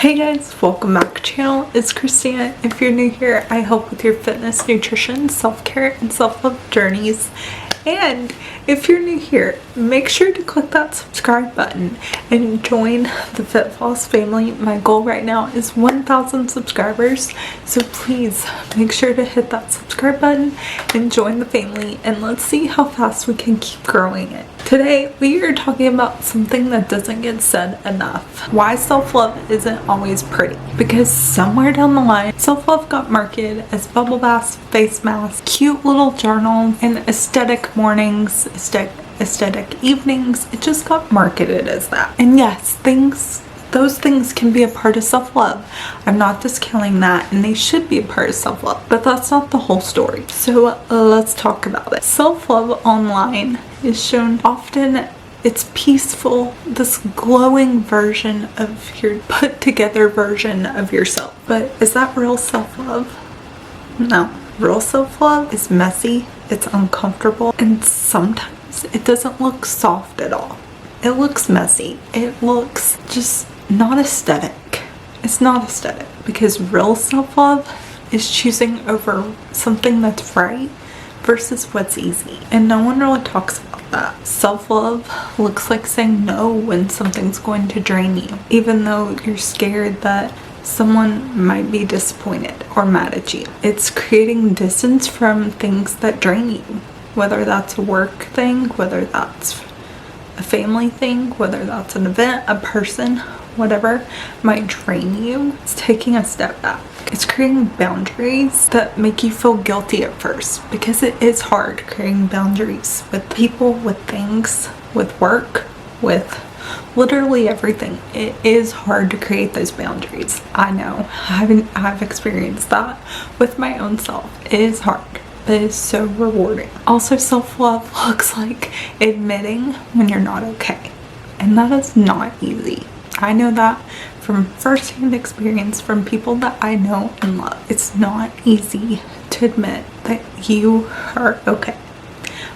Hey guys, welcome back to the channel. It's Christina. If you're new here, I help with your fitness, nutrition, self-care, and self-love journeys. And if you're new here, make sure to click that subscribe button and join the FitFalls family. My goal right now is 1,000 subscribers, so please make sure to hit that subscribe button and join the family, and let's see how fast we can keep growing it. Today, we are talking about something that doesn't get said enough. Why self-love isn't always pretty. Because somewhere down the line, self-love got marketed as bubble baths, face masks, cute little journals, and aesthetic mornings, aesthetic evenings. It just got marketed as that. And yes, those things can be a part of self-love. I'm not discounting that, and they should be a part of self-love, but that's not the whole story. So let's talk about it. Self-love online is shown often. It's peaceful, this glowing version of your put together version of yourself. But is that real self-love? No. Real self-love is messy, it's uncomfortable, and sometimes it doesn't look soft at all. It looks messy. It looks just not aesthetic. It's not aesthetic, because real self-love is choosing over something that's right versus what's easy. And no one really talks about that. Self-love looks like saying no when something's going to drain you, even though you're scared that someone might be disappointed or mad at you. It's creating distance from things that drain you, whether that's a work thing, whether that's a family thing, whether that's an event, a person, whatever might drain you. It's taking a step back. It's creating boundaries that make you feel guilty at first, because it is hard creating boundaries with people, with things, with work, with literally everything. It is hard to create those boundaries. I know. I've experienced that with my own self. It is hard, but it's so rewarding. Also, self-love looks like admitting when you're not okay, and that is not easy. I know that from first-hand experience from people that I know and love. It's not easy to admit that you are okay,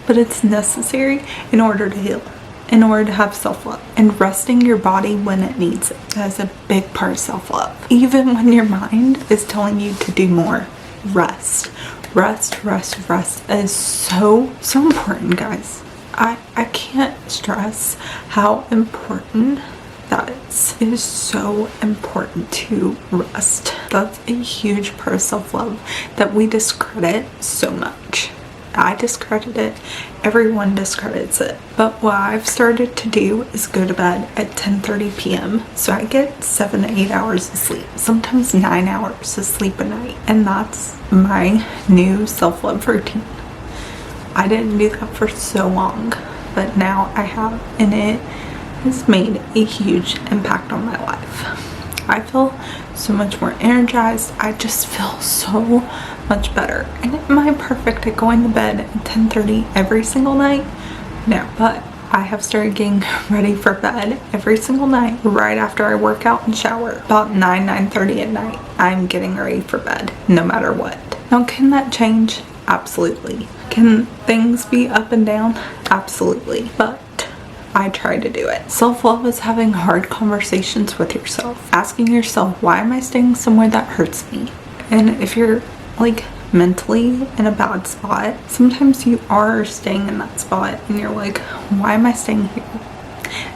but it's necessary in order to heal, in order to have self-love. And resting your body when it needs it, that's a big part of self-love. Even when your mind is telling you to do more, rest. Rest is so important, guys. I can't stress how important that is. It is so important to rest. That's a huge part of self-love that we discredit so much. I discredit it. Everyone discredits it. But what I've started to do is go to bed at 10:30 p.m. so I get 7 to 8 hours of sleep, sometimes 9 hours of sleep a night. And that's my new self-love routine. I didn't do that for so long, but now I have, and it has made a huge impact on my life. I feel so much more energized. I just feel so much better. And am I perfect at going to bed at 10:30 every single night? No, but I have started getting ready for bed every single night right after I work out and shower. About 9:30 at night, I'm getting ready for bed no matter what. Now, can that change? Absolutely. Can things be up and down? Absolutely. But I try to do it. Self-love is having hard conversations with yourself. Asking yourself, why am I staying somewhere that hurts me? And if you're like mentally in a bad spot, sometimes you are staying in that spot and you're like, why am I staying here?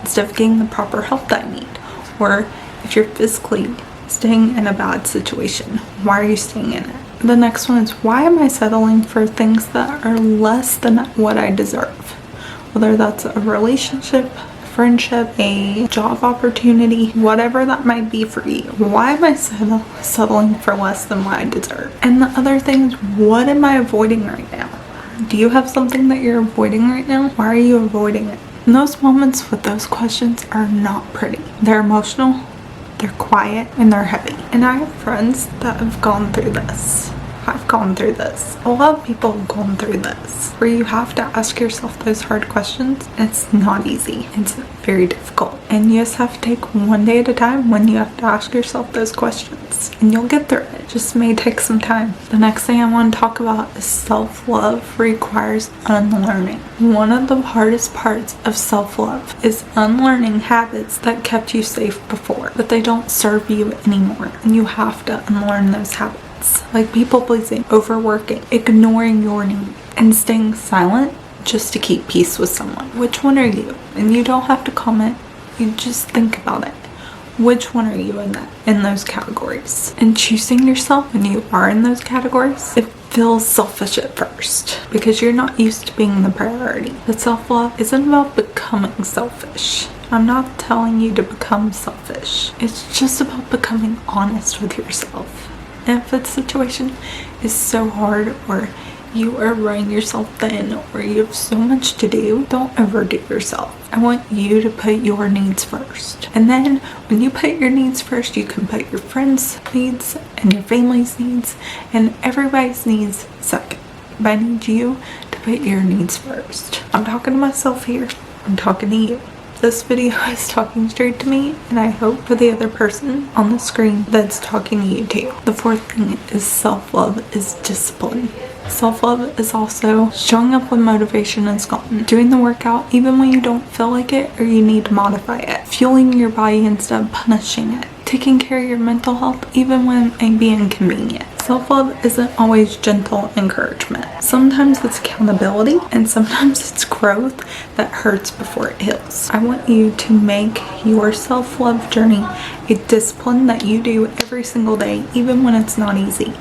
Instead of getting the proper help that I need. Or if you're physically staying in a bad situation, why are you staying in it? The next one is, why am I settling for things that are less than what I deserve? Whether that's a relationship, friendship, a job opportunity, whatever that might be for you. Why am I settling for less than what I deserve? And the other thing is, what am I avoiding right now? Do you have something that you're avoiding right now? Why are you avoiding it? And those moments with those questions are not pretty. They're emotional, they're quiet, and they're heavy. And I have friends that have gone through this. have gone through this. A lot of people have gone through this, where you have to ask yourself those hard questions. It's not easy. It's very difficult. And you just have to take one day at a time when you have to ask yourself those questions. And you'll get through it. Just may take some time. The next thing I want to talk about is self-love requires unlearning. One of the hardest parts of self-love is unlearning habits that kept you safe before, but they don't serve you anymore. And you have to unlearn those habits. Like people pleasing, overworking, ignoring your needs, and staying silent just to keep peace with someone. Which one are you? And you don't have to comment. You just think about it. Which one are you in those categories? And choosing yourself when you are in those categories, it feels selfish at first because you're not used to being the priority. But self-love isn't about becoming selfish. I'm not telling you to become selfish. It's just about becoming honest with yourself. And if a situation is so hard, or you are running yourself thin, or you have so much to do, don't overdo yourself. I want you to put your needs first. And then when you put your needs first, you can put your friends' needs and your family's needs and everybody's needs second. But I need you to put your needs first. I'm talking to myself here. I'm talking to you. This video is talking straight to me, and I hope for the other person on the screen that's talking to you too. The fourth thing is self-love is discipline. Self-love is also showing up when motivation is gone, doing the workout even when you don't feel like it or you need to modify it, fueling your body instead of punishing it, taking care of your mental health even when it may be inconvenient. Self-love isn't always gentle encouragement. Sometimes it's accountability, and sometimes it's growth that hurts before it heals. I want you to make your self-love journey a discipline that you do every single day, even when it's not easy.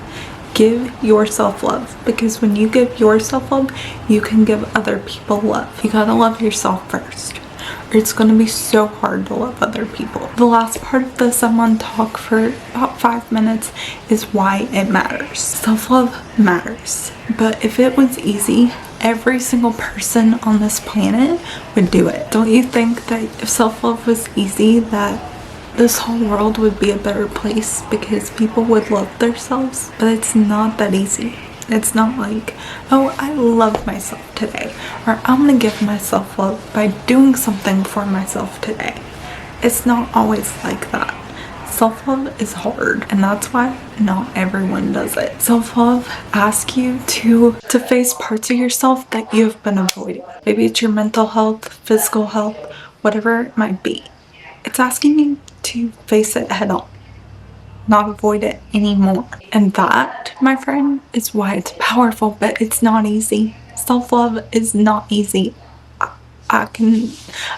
Give yourself love, because when you give yourself love, you can give other people love. You gotta love yourself first, or it's gonna be so hard to love other people. The last part of this I'm gonna talk for about 5 minutes is why it matters. Self-love matters, but if it was easy, every single person on this planet would do it. Don't you think that if self-love was easy, that this whole world would be a better place because people would love themselves? But it's not that easy. It's not like, oh, I love myself today, or I'm gonna give myself love by doing something for myself today. It's not always like that. Self-love is hard, and that's why not everyone does it. Self-love asks you to face parts of yourself that you have been avoiding. Maybe it's your mental health, physical health, whatever it might be. It's asking you to face it head on, not avoid it anymore. And that, my friend, is why it's powerful, but it's not easy. Self-love is not easy. I can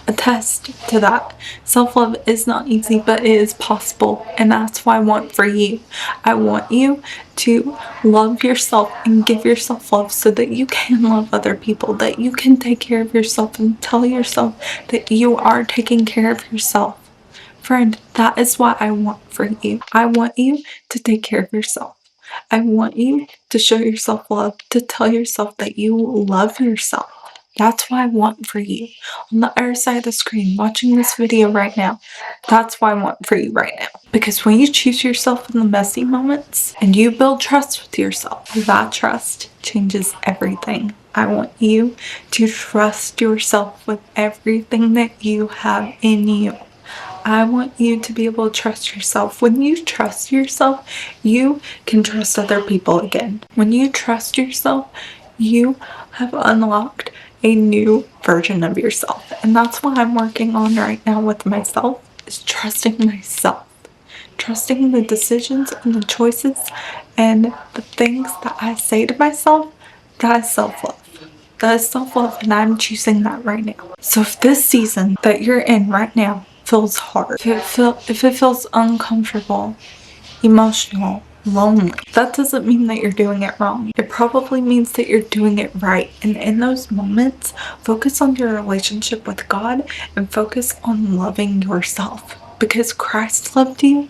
attest to that. Self-love is not easy, but it is possible, and that's what I want for you. I want you to love yourself and give yourself love so that you can love other people, that you can take care of yourself and tell yourself that you are taking care of yourself. Friend, that is what I want for you. I want you to take care of yourself. I want you to show yourself love, to tell yourself that you love yourself. That's what I want for you. On the other side of the screen, watching this video right now, that's what I want for you right now. Because when you choose yourself in the messy moments and you build trust with yourself, that trust changes everything. I want you to trust yourself with everything that you have in you. I want you to be able to trust yourself. When you trust yourself, you can trust other people again. When you trust yourself, you have unlocked a new version of yourself. And that's what I'm working on right now with myself, is trusting myself. Trusting the decisions and the choices and the things that I say to myself. That is self-love. That is self-love, and I'm choosing that right now. So if this season that you're in right now feels hard, if it feels uncomfortable, emotional, lonely, that doesn't mean that you're doing it wrong. It probably means that you're doing it right. And in those moments, focus on your relationship with God and focus on loving yourself, because Christ loved you,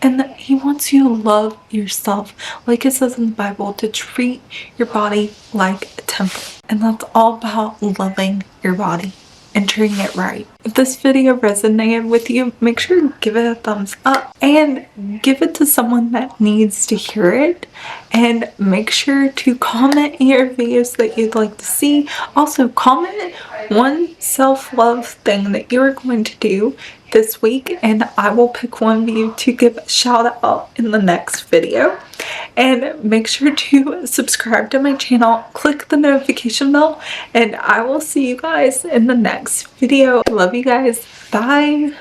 and that He wants you to love yourself, like it says in the Bible, to treat your body like a temple. And that's all about loving your body entering it right. If this video resonated with you, make sure to give it a thumbs up and give it to someone that needs to hear it. And make sure to comment in your videos that you'd like to see. Also, comment one self-love thing that you're going to do this week, and I will pick one of you to give a shout out in the next video. And make sure to subscribe to my channel, click the notification bell, and I will see you guys in the next video. I love you guys. Bye.